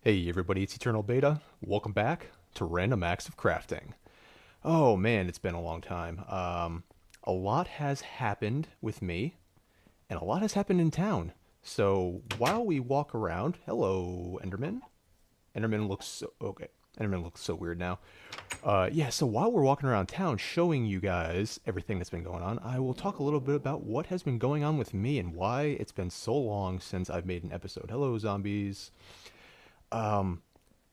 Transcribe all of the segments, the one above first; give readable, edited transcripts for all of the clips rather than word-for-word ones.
Hey everybody, it's Eternal Beta. Welcome back to Random Acts of Crafting. Oh man, it's been a long time. A lot has happened with me, and a lot has happened in town. So while we walk around, hello Enderman. Enderman looks so okay. Enderman looks so weird now. Yeah. So while we're walking around town, showing you guys everything that's been going on, I will talk a little bit about what has been going on with me and why it's been so long since I've made an episode. Hello zombies.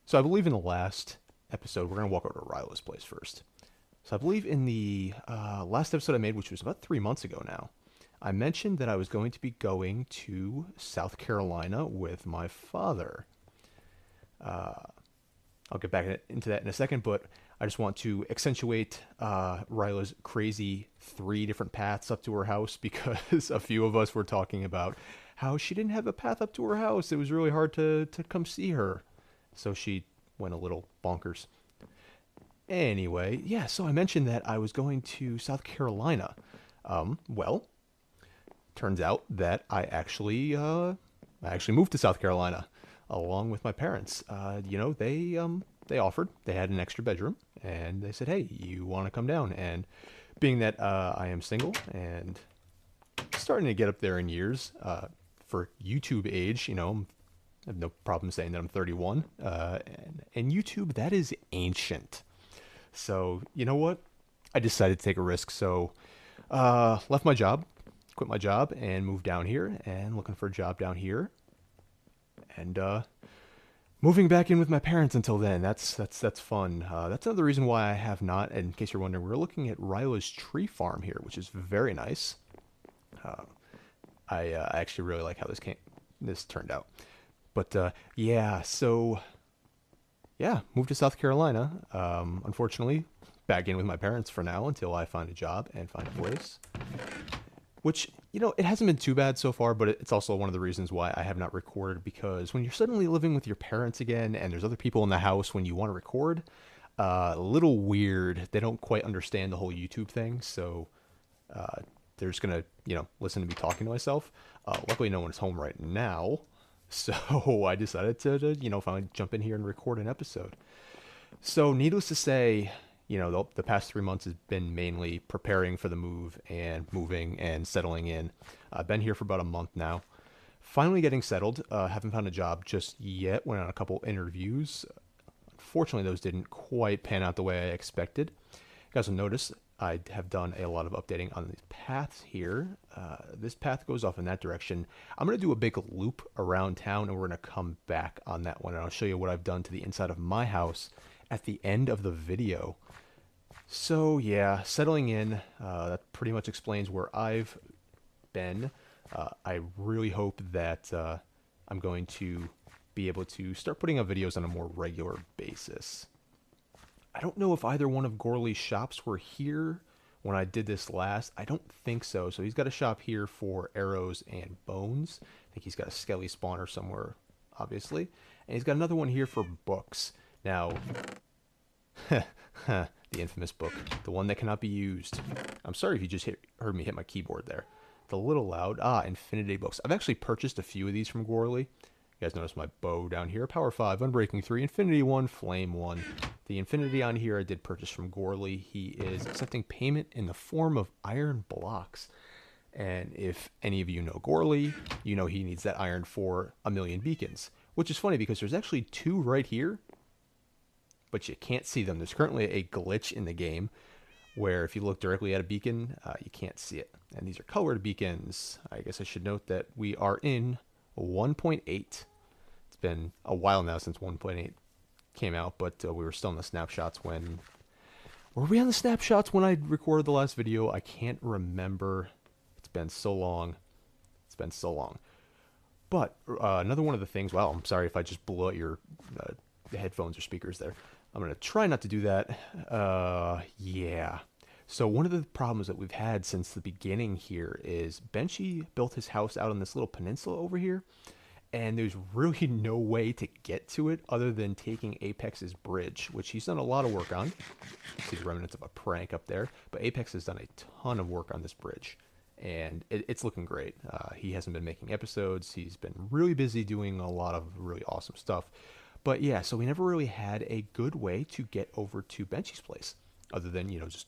So I believe in the last episode, we're going to walk over to Rilo's place first. So I believe in the last episode I made, which was about 3 months ago now, I mentioned that I was going to be going to South Carolina with my father. I'll get back into that in a second, but I just want to accentuate Ryla's crazy 3 different paths up to her house because a few of us were talking about how she didn't have a path up to her house. It was really hard to come see her. So she went a little bonkers. Anyway, yeah, so I mentioned that I was going to South Carolina. Well, turns out that I actually moved to South Carolina along with my parents. They offered. They had an extra bedroom, and they said, "Hey, you want to come down?" And being that I am single and starting to get up there in years, for YouTube age, I have no problem saying that I'm 31. And YouTube, that is ancient. So, you know what? I decided to take a risk. So, left my job, quit my job, and moved down here and looking for a job down here. And moving back in with my parents until then. That's fun. That's another reason why I have not. And in case you're wondering, we're looking at Ryla's tree farm here, which is very nice. I actually really like how this turned out. But yeah, so yeah, moved to South Carolina. Unfortunately, back in with my parents for now until I find a job and find a place. Which, it hasn't been too bad so far, but it's also one of the reasons why I have not recorded because when you're suddenly living with your parents again and there's other people in the house when you want to record, a little weird. They don't quite understand the whole YouTube thing, so they're just gonna, listen to me talking to myself. Luckily, no one's home right now, so I decided to finally jump in here and record an episode. So, needless to say, the past 3 months has been mainly preparing for the move and moving and settling in. I've been here for about a month now. Finally getting settled. Haven't found a job just yet. Went on a couple interviews. Unfortunately, those didn't quite pan out the way I expected. You guys will notice I have done a lot of updating on these paths here. This path goes off in that direction. I'm going to do a big loop around town and we're going to come back on that one. And I'll show you what I've done to the inside of my house at the end of the video. So yeah, settling in, that pretty much explains where I've been. I really hope that I'm going to be able to start putting up videos on a more regular basis. I don't know if either one of Gorley's shops were here when I did this last. I don't think so. So he's got a shop here for arrows and bones. I think he's got a skelly spawner somewhere, obviously. And he's got another one here for books. Now, the infamous book, the one that cannot be used. I'm sorry if you just heard me hit my keyboard there. The little loud. Infinity books. I've actually purchased a few of these from Gorley. You guys notice my bow down here. Power 5, Unbreaking 3, Infinity 1, Flame 1. The Infinity on here I did purchase from Gorley. He is accepting payment in the form of iron blocks. And if any of you know Gorley, you know he needs that iron for 1,000,000 beacons. Which is funny because there's actually 2 right here, but you can't see them. There's currently a glitch in the game where if you look directly at a beacon, you can't see it. And these are colored beacons. I guess I should note that we are in 1.8. It's been a while now since 1.8 came out, but we were still in the snapshots when... Were we on the snapshots when I recorded the last video? I can't remember. It's been so long. It's been so long. But another one of the things... Well, I'm sorry if I just blew out your headphones or speakers there. I'm going to try not to do that. Yeah. So one of the problems that we've had since the beginning here is Benchy built his house out on this little peninsula over here. And there's really no way to get to it other than taking Apex's bridge, which he's done a lot of work on. See the remnants of a prank up there. But Apex has done a ton of work on this bridge. And it's looking great. He hasn't been making episodes. He's been really busy doing a lot of really awesome stuff. But yeah, so we never really had a good way to get over to Benchy's place, other than, just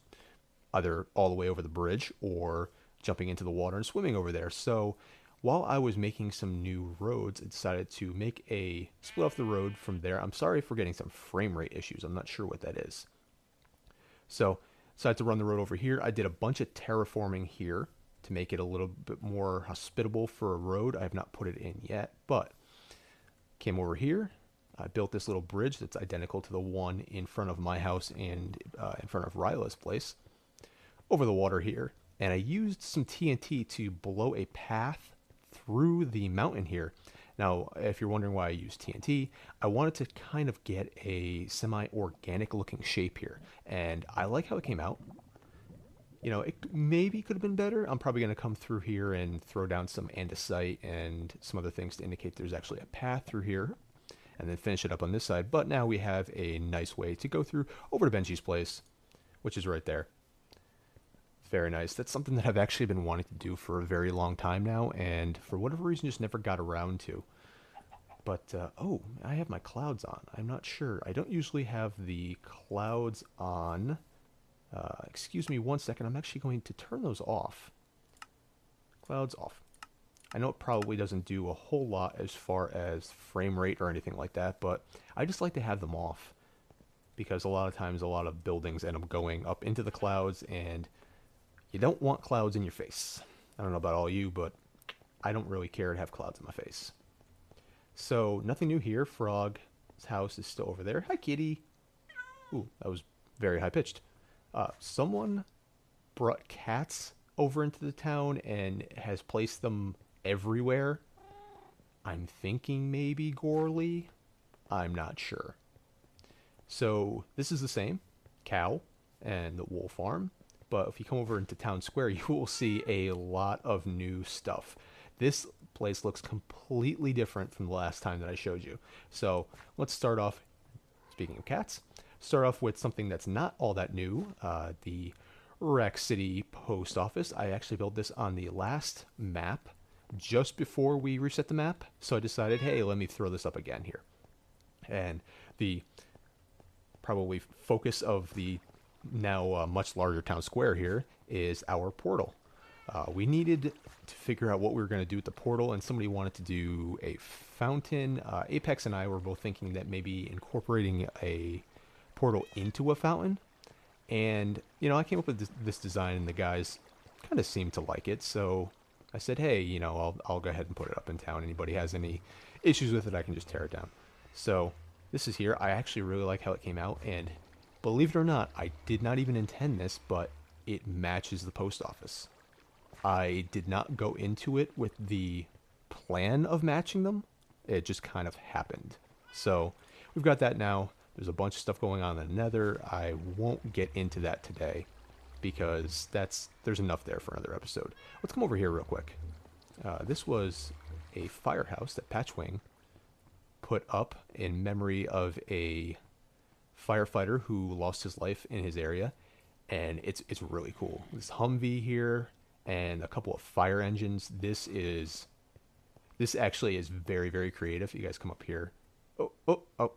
either all the way over the bridge or jumping into the water and swimming over there. So while I was making some new roads, I decided to make a split off the road from there. I'm sorry for getting some frame rate issues. I'm not sure what that is. So decided to run the road over here. I did a bunch of terraforming here to make it a little bit more hospitable for a road. I have not put it in yet, but came over here. I built this little bridge that's identical to the one in front of my house and in front of Ryla's place over the water here. And I used some TNT to blow a path through the mountain here. Now, if you're wondering why I used TNT, I wanted to kind of get a semi-organic looking shape here. And I like how it came out. It maybe could have been better. I'm probably going to come through here and throw down some andesite and some other things to indicate there's actually a path through here. And then finish it up on this side. But now we have a nice way to go through over to Benchy's place, which is right there. Very nice. That's something that I've actually been wanting to do for a very long time now, and for whatever reason just never got around to. But, oh, I have my clouds on. I'm not sure. I don't usually have the clouds on. Excuse me one second. I'm actually going to turn those off. Clouds off. I know it probably doesn't do a whole lot as far as frame rate or anything like that, but I just like to have them off. Because a lot of times a lot of buildings end up going up into the clouds, and you don't want clouds in your face. I don't know about all you, but I don't really care to have clouds in my face. So, nothing new here. Frog's house is still over there. Hi, kitty. Ooh, that was very high-pitched. Someone brought cats over into the town and has placed them everywhere. I'm thinking maybe Gorley. I'm not sure. So, this is the same. Cow and the wool farm. But if you come over into town square, you will see a lot of new stuff. This place looks completely different from the last time that I showed you. So let's start off, speaking of cats, start off with something that's not all that new. The Rack City Post Office. I actually built this on the last map just before we reset the map. So I decided, hey, let me throw this up again here. And the probably focus of the now much larger town square here is our portal. We needed to figure out what we were going to do with the portal, and somebody wanted to do a fountain. Apex and I were both thinking that maybe incorporating a portal into a fountain. And, I came up with this design, and the guys kind of seemed to like it. So I said, hey, I'll go ahead and put it up in town. Anybody has any issues with it, I can just tear it down. So this is here. I actually really like how it came out, and believe it or not, I did not even intend this, but it matches the post office. I did not go into it with the plan of matching them. It just kind of happened. So we've got that now. There's a bunch of stuff going on in the nether. I won't get into that today because there's enough there for another episode. Let's come over here real quick. This was a firehouse that Patchwing put up in memory of a firefighter who lost his life in his area, and it's really cool. This Humvee here and a couple of fire engines. This actually is very, very creative. You guys come up here. Oh.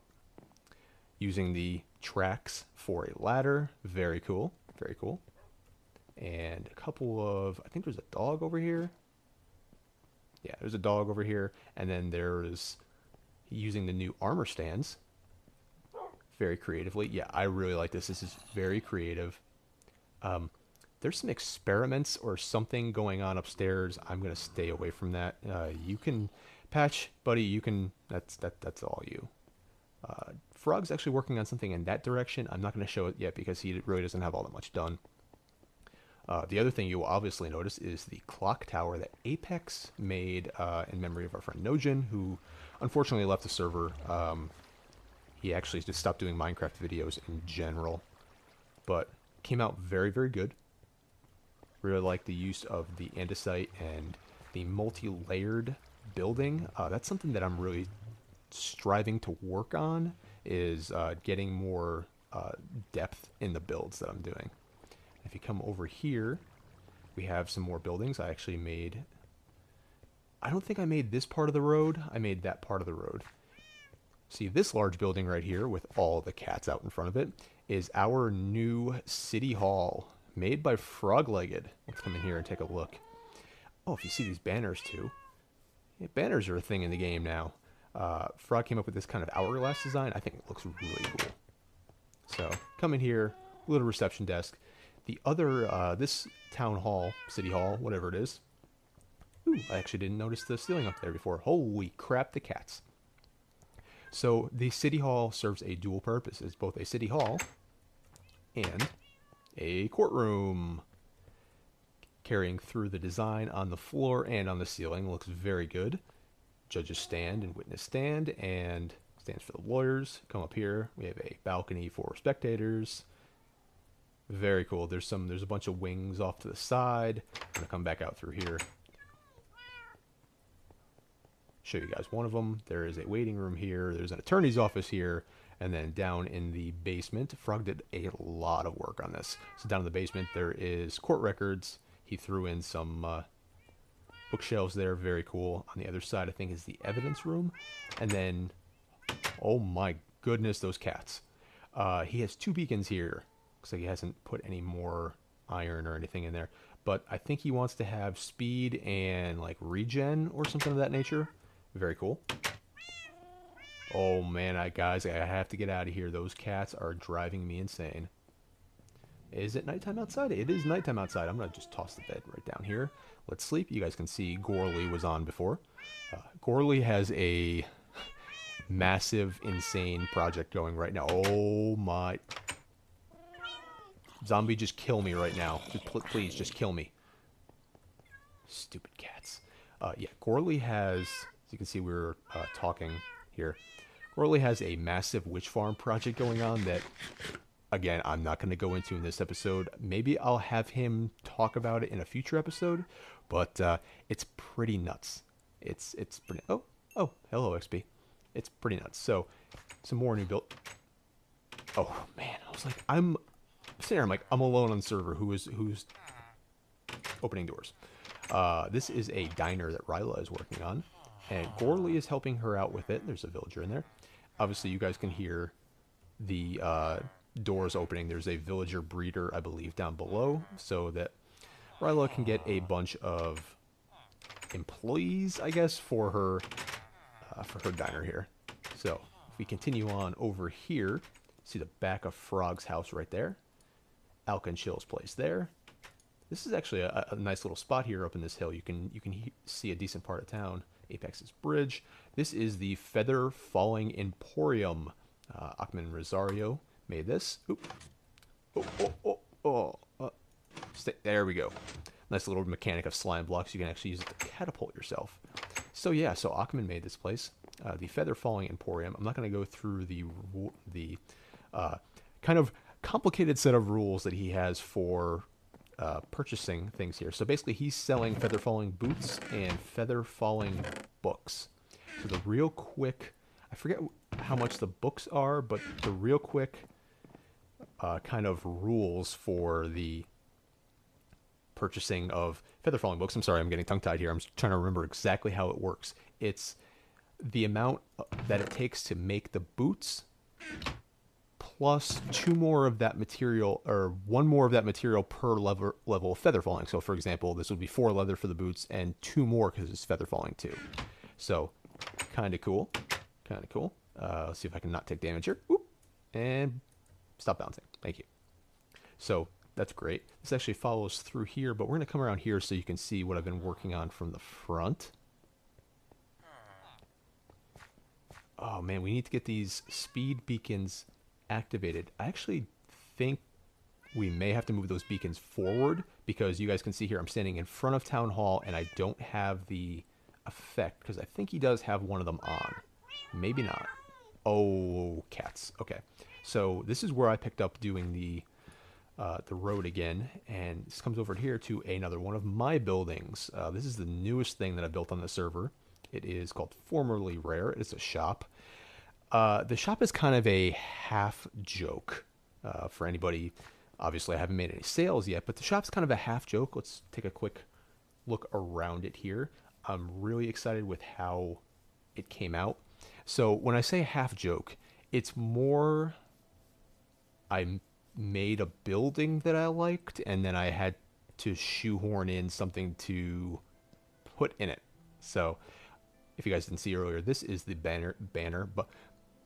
Using the tracks for a ladder. Very cool. Very cool. And a couple of, I think there's a dog over here. Yeah, there's a dog over here. And then there's using the new armor stands very creatively. Yeah, I really like this. This is very creative. There's some experiments or something going on upstairs. I'm going to stay away from that. You can, Patch, buddy, you can, that's all you. Frog's actually working on something in that direction. I'm not going to show it yet because he really doesn't have all that much done. The other thing you will obviously notice is the clock tower that Apex made in memory of our friend Nojin, who unfortunately left the server. He actually just stopped doing Minecraft videos in general, but came out very, very good. Really like the use of the andesite and the multi-layered building. That's something that I'm really striving to work on, is getting more depth in the builds that I'm doing. If you come over here, we have some more buildings. I actually made, I don't think I made this part of the road. I made that part of the road. See, this large building right here with all the cats out in front of it is our new city hall made by Frog-Legged. Let's come in here and take a look. Oh, if you see these banners too. Yeah, banners are a thing in the game now. Frog came up with this kind of hourglass design. I think it looks really cool. So come in here, little reception desk. The other, this town hall, city hall, whatever it is. Ooh, I actually didn't notice the ceiling up there before. Holy crap, the cats. So the city hall serves a dual purpose. It's both a city hall and a courtroom. Carrying through the design on the floor and on the ceiling looks very good. Judges stand and witness stand, and stands for the lawyers. Come up here. We have a balcony for spectators. Very cool. There's a bunch of wings off to the side. I'm gonna come back out through here. Show you guys one of them. There is a waiting room here. There's an attorney's office here. And then down in the basement, Frog did a lot of work on this. So down in the basement, there is court records. He threw in some bookshelves there. Very cool. On the other side, I think, is the evidence room. And then, oh my goodness, those cats. He has 2 beacons here. Looks like he hasn't put any more iron or anything in there. But I think he wants to have speed and like regen or something of that nature. Very cool. Oh man, guys, I have to get out of here. Those cats are driving me insane. Is it nighttime outside? It is nighttime outside. I'm going to just toss the bed right down here. Let's sleep. You guys can see Gorley was on before. Gorley has a massive, insane project going right now. Oh my. Zombie, just kill me right now. Please, just kill me. Stupid cats. Yeah, Gorley has, as you can see, we were talking here. Gorley has a massive witch farm project going on that, again, I'm not going to go into in this episode. Maybe I'll have him talk about it in a future episode, but it's pretty nuts. It's pretty. Oh, hello XP. It's pretty nuts. So, some more new build. Oh man, I was like, I'm sitting here. I'm like, I'm alone on the server. Who's opening doors? This is a diner that Ryla is working on, and Gorley is helping her out with it. There's a villager in there. Obviously, you guys can hear the doors opening. There's a villager breeder, I believe, down below, so that Ryla can get a bunch of employees, I guess, for her diner here. So if we continue on over here, see the back of Frog's house right there. Alka and Chill's place there. This is actually a nice little spot here up in this hill. You can see a decent part of town. Apex's Bridge. This is the Feather Falling Emporium. Achman Rosario made this. Oop. There we go. Nice little mechanic of slime blocks. You can actually use it to catapult yourself. So yeah, so Achman made this place. The Feather Falling Emporium. I'm not going to go through the kind of complicated set of rules that he has for purchasing things here. So basically he's selling feather falling boots and feather falling books. So the real quick, I forget how much the books are, but the real quick kind of rules for the purchasing of feather falling books. I'm sorry, I'm getting tongue tied here. I'm trying to remember exactly how it works. It's the amount that it takes to make the boots plus 2 more of that material, or 1 more of that material per level of feather falling. So for example, this would be 4 leather for the boots and 2 more because it's feather falling too. So kind of cool. Let's see if I can not take damage here. Oop, and stop bouncing. Thank you. So that's great. This actually follows through here, but we're going to come around here so you can see what I've been working on from the front. Oh man, we need to get these speed beacons activated. I actually think we may have to move those beacons forward, because you guys can see here I'm standing in front of Town Hall and I don't have the effect, because I think he does have one of them on. Maybe not. Oh, cats. Okay. So this is where I picked up doing the road again, and this comes over here to another one of my buildings. This is the newest thing that I built on the server. It is called Formerly Rare. It's a shop. The shop is kind of a half joke for anybody. Obviously, I haven't made any sales yet, but the shop's kind of a half joke. Let's take a quick look around it here. I'm really excited with how it came out. So when I say half joke, it's more made a building that I liked, and then I had to shoehorn in something to put in it. So if you guys didn't see earlier, this is the banner, but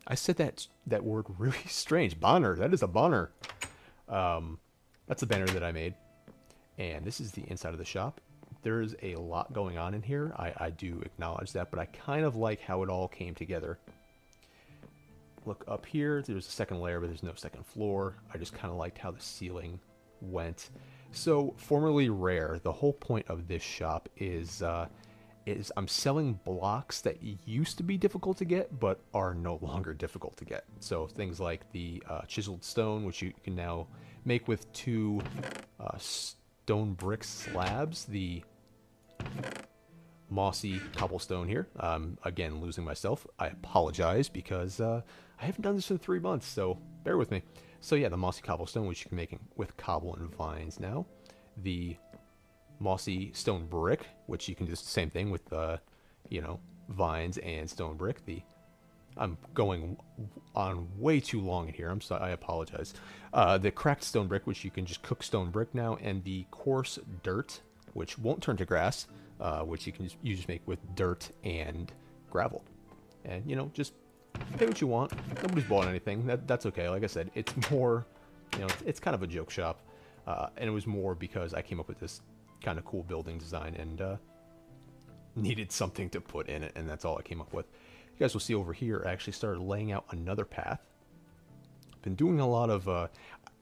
I said that word really strange. Banner. That is a banner. That's the banner that I made, and this is the inside of the shop. There's a lot going on in here. I do acknowledge that, but I kind of like how it all came together. Look up here. There's a second layer, but there's no second floor. I just kind of liked how the ceiling went. So, formerly rare. The whole point of this shop is I'm selling blocks that used to be difficult to get, but are no longer difficult to get. So things like the chiseled stone, which you can now make with two stone brick slabs. The mossy cobblestone here. Again, losing myself. I apologize because I haven't done this in 3 months, so bear with me. So yeah, the mossy cobblestone, which you can make with cobble and vines now. The mossy stone brick, which you can do the same thing with, vines and stone brick. I'm going on way too long in here. I'm sorry. I apologize. The cracked stone brick, which you can just cook stone brick now, and the coarse dirt, which won't turn to grass, which you just make with dirt and gravel. And just pay what you want. Nobody's bought anything. That's okay. Like I said, it's more, it's kind of a joke shop, and it was more because I came up with this kind of cool building design and needed something to put in it, and that's all I came up with. You guys will see over here, I actually started laying out another path. Been doing a lot of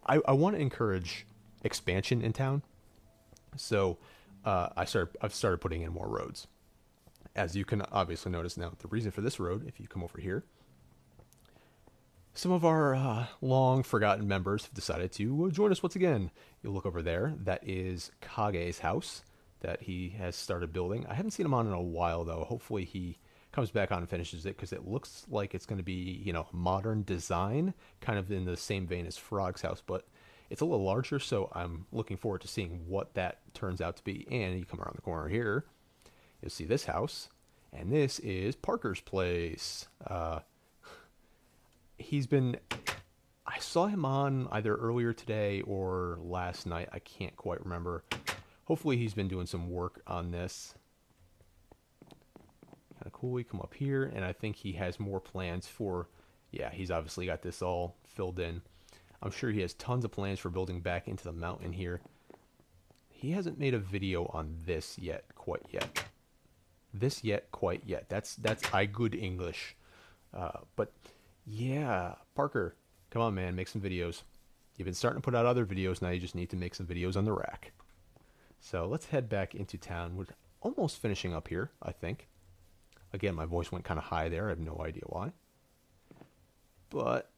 I want to encourage expansion in town, so I've started putting in more roads. As you can obviously notice now, the reason for this road, if you come over here, some of our long forgotten members have decided to join us once again. You'll look over there. That is Kage's house that he has started building. I haven't seen him on in a while, though. Hopefully he comes back on and finishes it, because it looks like it's going to be, modern design, kind of in the same vein as Frog's house, but it's a little larger, so I'm looking forward to seeing what that turns out to be. And you come around the corner here, you'll see this house, and this is Parker's place. I saw him on either earlier today or last night. I can't quite remember. Hopefully he's been doing some work on this. Kind of cool. We come up here, and I think he has more plans for, yeah, he's obviously got this all filled in. I'm sure he has tons of plans for building back into the mountain here. He hasn't made a video on this yet, quite yet. Quite yet. That's I good English. But yeah, Parker, come on, man, make some videos. You've been starting to put out other videos, now you just need to make some videos on the rack. So let's head back into town. We're almost finishing up here, I think. Again, my voice went kind of high there. I have no idea why. But,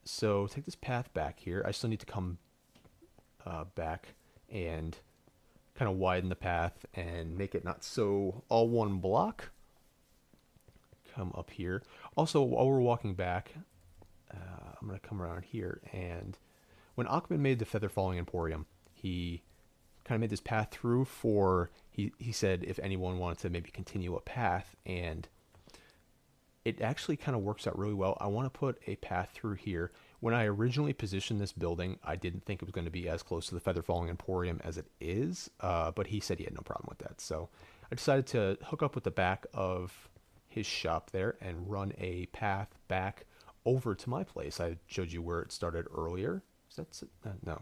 so take this path back here. I still need to come back and kind of widen the path and make it not so all one block. Come up here. Also, while we're walking back, I'm going to come around here. And when Achman made the Feather Falling Emporium, he kind of made this path through for, he said if anyone wanted to maybe continue a path, and it actually kind of works out really well. I want to put a path through here. When I originally positioned this building, I didn't think it was going to be as close to the Feather Falling Emporium as it is, but he said he had no problem with that. So I decided to hook up with the back of his shop there and run a path back over to my place. I showed you where it started earlier. Is that no.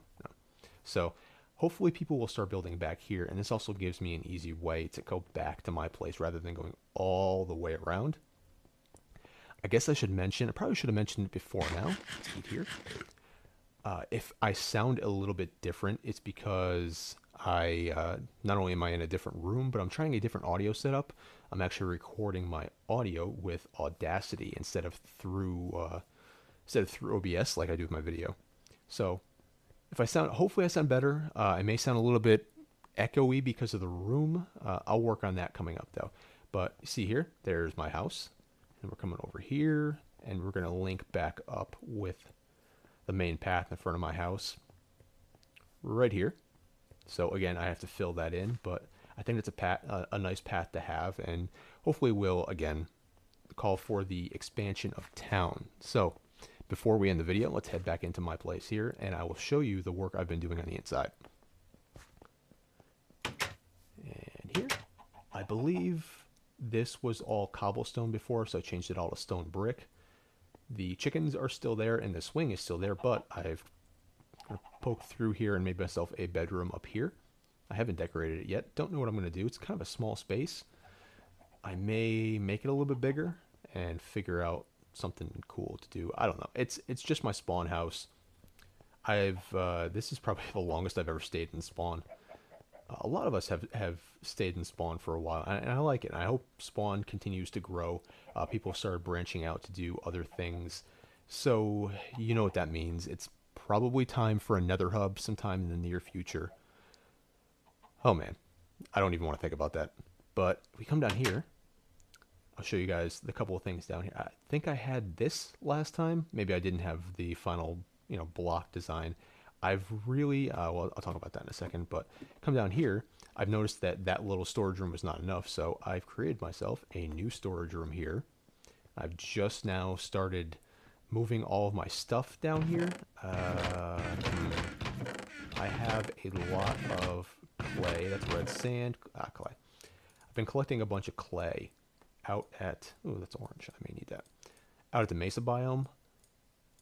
So hopefully people will start building back here, and this also gives me an easy way to go back to my place rather than going all the way around. I guess I probably should have mentioned it before now. Let's eat here. If I sound a little bit different, it's because not only am I in a different room, but I'm trying a different audio setup. I'm actually recording my audio with Audacity instead of through OBS like I do with my video. So hopefully I sound better. I may sound a little bit echoey because of the room. I'll work on that coming up though. But see here, there's my house. And we're coming over here, and we're going to link back up with the main path in front of my house right here. So again, I have to fill that in, but I think it's a nice path to have, and hopefully will, again, call for the expansion of town. So before we end the video, let's head back into my place here, and I will show you the work I've been doing on the inside. And here, I believe this was all cobblestone before, so I changed it all to stone brick. The chickens are still there, and the swing is still there, but I've poked through here and made myself a bedroom up here. I haven't decorated it yet. Don't know what I'm going to do. It's kind of a small space. I may make it a little bit bigger and figure out something cool to do. I don't know. It's just my spawn house. This is probably the longest I've ever stayed in spawn. A lot of us have stayed in spawn for a while, and I like it. And I hope spawn continues to grow. People have started branching out to do other things. So you know what that means. It's probably time for another hub sometime in the near future. Oh man, I don't even want to think about that. But if we come down here, I'll show you guys the couple of things down here. I think I had this last time. Maybe I didn't have the final, block design. I've really, well, I'll talk about that in a second, but come down here, I've noticed that that little storage room was not enough, so I've created myself a new storage room here. I've just now started moving all of my stuff down here. I have a lot of clay. That's red sand. Clay. I've been collecting a bunch of clay out at, oh, that's orange. I may need that. Out at the Mesa biome.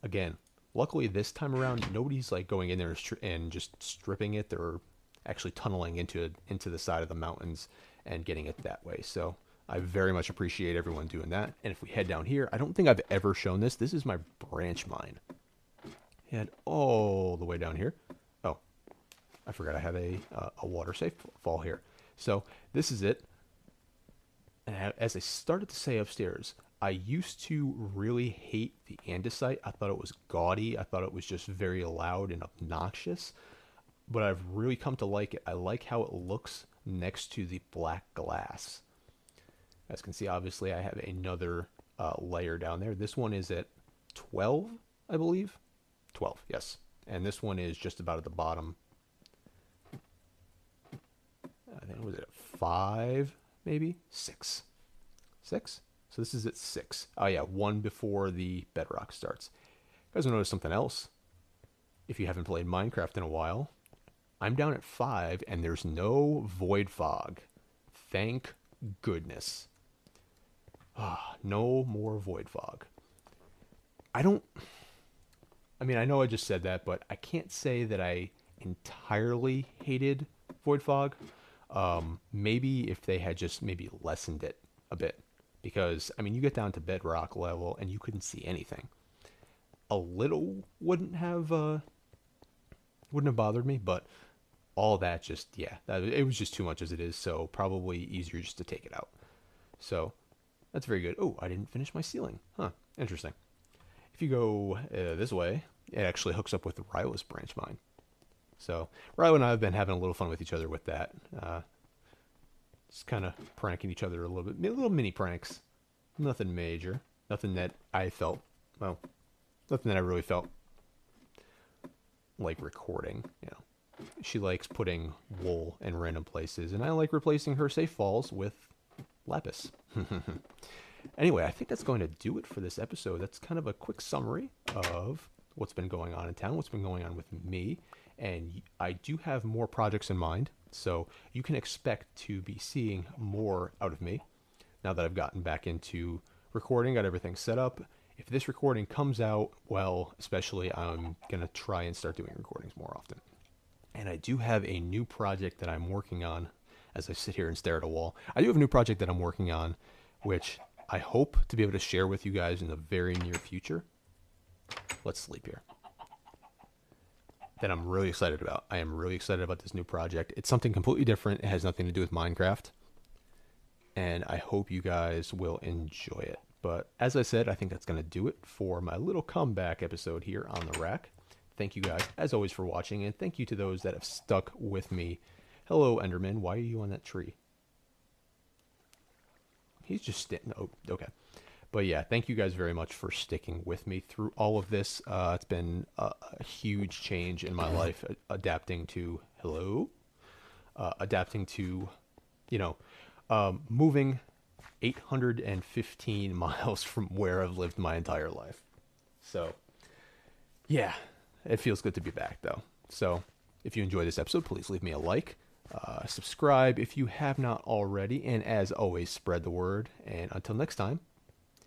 Again, luckily this time around, nobody's like going in there and just stripping it. They're actually tunneling into the side of the mountains and getting it that way. So I very much appreciate everyone doing that. And if we head down here, I don't think I've ever shown this. This is my branch mine. Head all the way down here. Oh, I forgot I have a water safe fall here. So this is it. And as I started to say upstairs, I used to really hate the andesite. I thought it was gaudy. I thought it was just very loud and obnoxious. But I've really come to like it. I like how it looks next to the black glass. As you can see, obviously, I have another layer down there. This one is at 12, I believe. 12, yes. And this one is just about at the bottom. I think, was it at 5, maybe? 6. 6? So this is at 6. Oh yeah, 1 before the bedrock starts. You guys will notice something else. If you haven't played Minecraft in a while, I'm down at 5 and there's no void fog. Thank goodness. No more void fog. I mean, I know I just said that, but I can't say that I entirely hated void fog. Maybe if they had just maybe lessened it a bit. Because, I mean, you get down to bedrock level and you couldn't see anything. A little wouldn't have bothered me, but all that just, yeah, it was just too much as it is, so probably easier just to take it out. So, that's very good. Oh, I didn't finish my ceiling. Huh, interesting. If you go this way, it actually hooks up with Ryla's branch mine. So, Ryla and I have been having a little fun with each other with that. Just kind of pranking each other a little bit. Little mini pranks. Nothing major. Nothing that I felt, well, nothing that I really felt like recording, She likes putting wool in random places, and I like replacing her safe falls with lapis. Anyway, I think that's going to do it for this episode. That's kind of a quick summary of what's been going on in town, what's been going on with me, and I do have more projects in mind, so you can expect to be seeing more out of me now that I've gotten back into recording, got everything set up. If this recording comes out well, especially, I'm going to try and start doing recordings more often. And I do have a new project that I'm working on as I sit here and stare at a wall. I do have a new project that I'm working on, which I hope to be able to share with you guys in the very near future. Let's sleep here. That I'm really excited about. I am really excited about this new project. It's something completely different. It has nothing to do with Minecraft. And I hope you guys will enjoy it. But as I said, I think that's going to do it for my little comeback episode here on the rack. Thank you guys, as always, for watching. And thank you to those that have stuck with me. Hello, Enderman. Why are you on that tree? He's just sitting. Oh, okay. But yeah, thank you guys very much for sticking with me through all of this. It's been a huge change in my life, adapting to, adapting to, moving 815 miles from where I've lived my entire life. So, yeah, it feels good to be back, though. So, if you enjoyed this episode, please leave me a like. Subscribe if you have not already. And as always, spread the word. And until next time,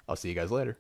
I'll see you guys later.